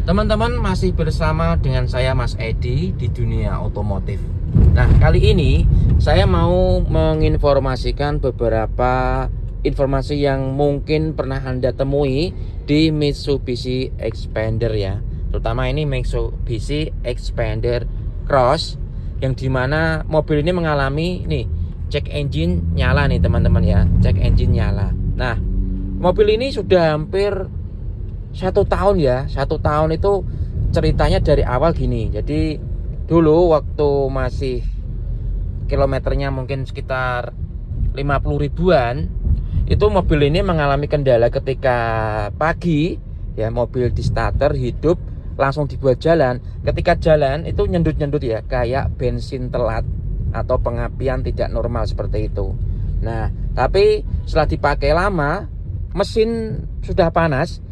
Teman-teman, masih bersama dengan saya Mas Edi di dunia otomotif. Nah, kali ini saya mau menginformasikan beberapa informasi yang mungkin pernah Anda temui di Mitsubishi Xpander ya. Terutama ini Mitsubishi Xpander Cross, yang dimana mobil ini mengalami cek engine nyala nih teman-teman ya. Cek engine nyala. Nah, mobil ini sudah hampir 1 tahun ya. 1 tahun itu ceritanya dari awal gini. Jadi dulu waktu masih kilometernya mungkin sekitar 50 ribuan, itu mobil ini mengalami kendala ketika pagi ya. Mobil di starter hidup, langsung dibuat jalan. Ketika jalan itu nyendut-nyendut ya, kayak bensin telat atau pengapian tidak normal seperti itu. Nah, tapi setelah dipakai lama, mesin sudah panas,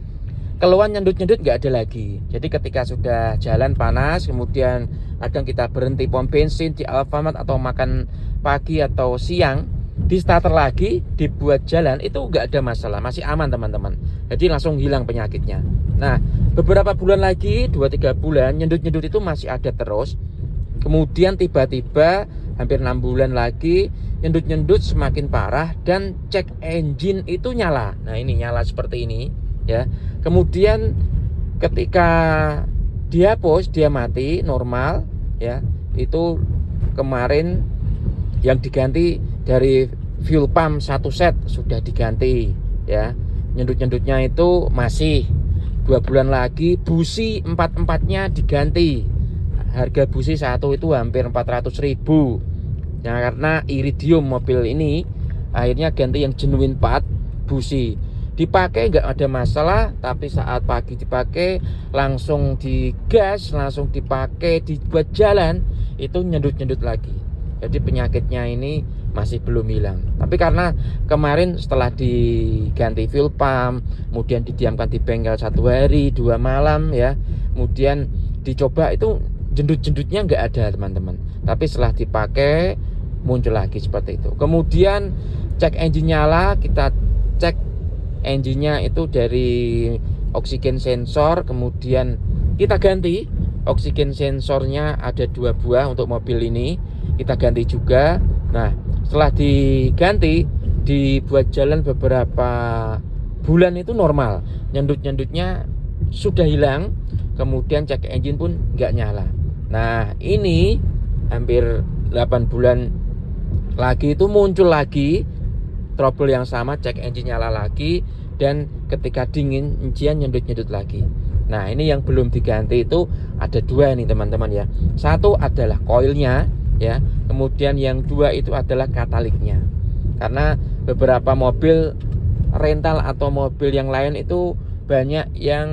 keluhan nyendut-nyendut nggak ada lagi. Jadi ketika sudah jalan panas, kemudian kadang kita berhenti pom bensin di Alfamart atau makan pagi atau siang, di starter lagi, dibuat jalan, itu nggak ada masalah, masih aman teman-teman. Jadi langsung hilang penyakitnya. Nah, beberapa bulan lagi, 2-3 bulan, nyendut-nyendut itu masih ada terus. Kemudian tiba-tiba hampir 6 bulan lagi, nyendut-nyendut semakin parah dan cek engine itu nyala. Nah, ini nyala seperti ini ya. Kemudian ketika dihapus, dia mati normal ya. Itu kemarin yang diganti dari fuel pump 1 set sudah diganti ya. Nyendut-nyendutnya itu masih 2 bulan lagi, busi 4-4-nya diganti. Harga busi satu itu hampir 400.000 ya, karena iridium mobil ini. Akhirnya ganti yang genuine part busi. Dipakai nggak ada masalah, tapi saat pagi dipakai langsung digas, langsung dipakai dibuat jalan, itu nyendut-nyendut lagi. Jadi penyakitnya ini masih belum hilang. Tapi karena kemarin setelah diganti fuel pump, kemudian didiamkan di bengkel 1 hari 2 malam ya, kemudian dicoba, itu jendut-jendutnya nggak ada teman-teman. Tapi setelah dipakai muncul lagi seperti itu. Kemudian cek engine nyala, kita cek engine-nya itu dari oksigen sensor, kemudian kita ganti oksigen sensornya, ada 2 buah untuk mobil ini, kita ganti juga. Nah, setelah diganti, dibuat jalan beberapa bulan itu normal, nyendut-nyendutnya sudah hilang, kemudian cek engine pun nggak nyala. Nah, ini hampir 8 bulan lagi itu muncul lagi trouble yang sama, cek engine nyala lagi, dan ketika dingin engine nyendut-nyendut lagi. Nah, ini yang belum diganti itu ada 2 nih teman-teman ya. Satu adalah koilnya ya, kemudian yang 2 itu adalah kataliknya. Karena beberapa mobil rental atau mobil yang lain itu banyak yang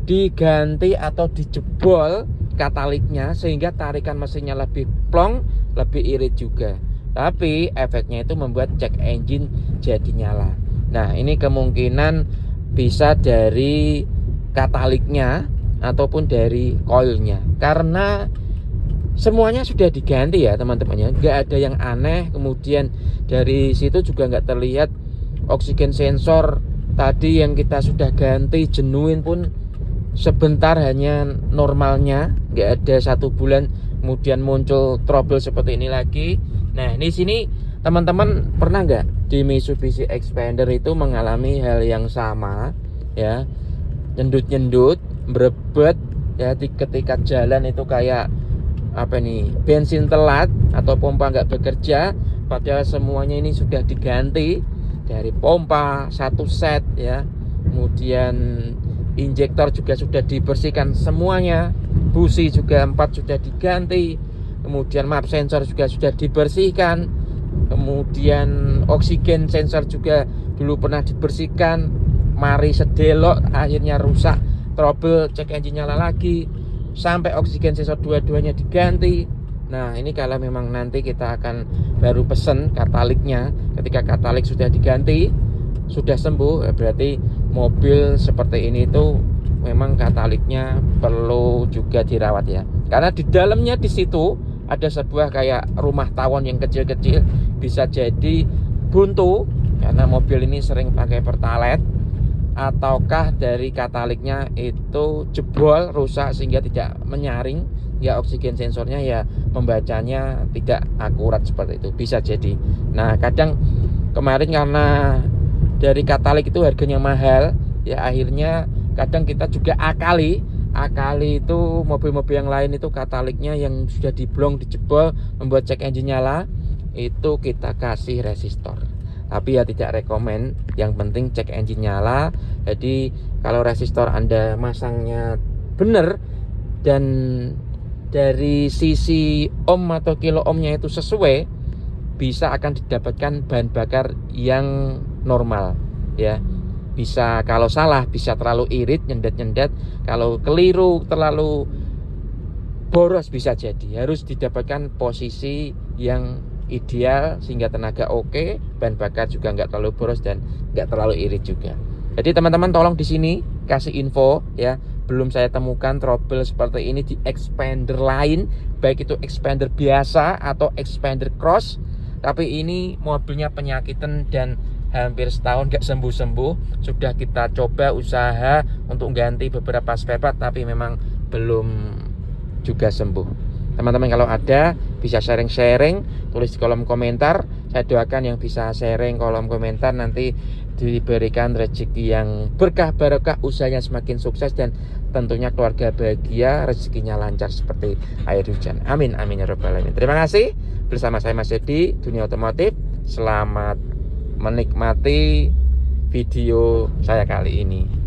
diganti atau dijebol kataliknya, sehingga tarikan mesinnya lebih plong, lebih irit juga. Tapi efeknya itu membuat cek engine jadi nyala. Nah, ini kemungkinan bisa dari kataliknya ataupun dari koilnya, karena semuanya sudah diganti ya teman-teman ya, nggak ada yang aneh. Kemudian dari situ juga nggak terlihat oksigen sensor tadi yang kita sudah ganti genuine pun sebentar hanya normalnya, nggak ada 1 bulan kemudian muncul trouble seperti ini lagi. Nah, di sini teman-teman pernah nggak di Mitsubishi Xpander itu mengalami hal yang sama ya, nyendut-nyendut, berebet ya, ketika jalan itu kayak bensin telat atau pompa nggak bekerja, padahal semuanya ini sudah diganti dari pompa 1 set ya, kemudian injektor juga sudah dibersihkan semuanya, busi juga 4 sudah diganti, kemudian map sensor juga sudah dibersihkan, kemudian oksigen sensor juga dulu pernah dibersihkan, mari sedelok akhirnya rusak, trouble, cek engine nyala lagi, sampai oksigen sensor dua-duanya diganti. Nah, ini kalau memang nanti kita akan baru pesen kataliknya. Ketika katalik sudah diganti, sudah sembuh, berarti mobil seperti ini itu memang kataliknya perlu juga dirawat ya. Karena di dalamnya di situ ada sebuah kayak rumah tawon yang kecil-kecil, bisa jadi buntu karena mobil ini sering pakai pertalite ataukah dari kataliknya itu jebol, rusak sehingga tidak menyaring ya oksigen sensornya, ya membacanya tidak akurat seperti itu, bisa jadi. Nah kadang kemarin karena dari katalik itu harganya mahal ya, akhirnya kadang kita juga akali itu mobil-mobil yang lain itu kataliknya yang sudah diblong, dijebol, membuat cek engine nyala, itu kita kasih resistor. Tapi ya tidak rekomen, yang penting cek engine nyala. Jadi kalau resistor Anda masangnya benar dan dari sisi ohm atau kilo ohmnya itu sesuai, bisa akan didapatkan bahan bakar yang normal ya. Bisa kalau salah bisa terlalu irit, nyendat, kalau keliru terlalu boros bisa jadi. Harus didapatkan posisi yang ideal sehingga tenaga oke, bahan bakar juga nggak terlalu boros dan nggak terlalu irit juga. Jadi teman-teman tolong di sini kasih info ya, belum saya temukan trouble seperti ini di expander lain, baik itu expander biasa atau expander cross. Tapi ini mobilnya penyakitan dan hampir setahun gak sembuh-sembuh. Sudah kita coba usaha untuk ganti beberapa spare part, tapi memang belum juga sembuh. Teman-teman kalau ada bisa sharing-sharing, tulis di kolom komentar. Saya doakan yang bisa sharing kolom komentar nanti diberikan rezeki yang berkah barokah, usahanya semakin sukses, dan tentunya keluarga bahagia, rezekinya lancar seperti air hujan. Amin amin ya rabbal alamin. Terima kasih. Bersama saya Mas Edi, Dunia Otomotif. Selamat menikmati video saya kali ini.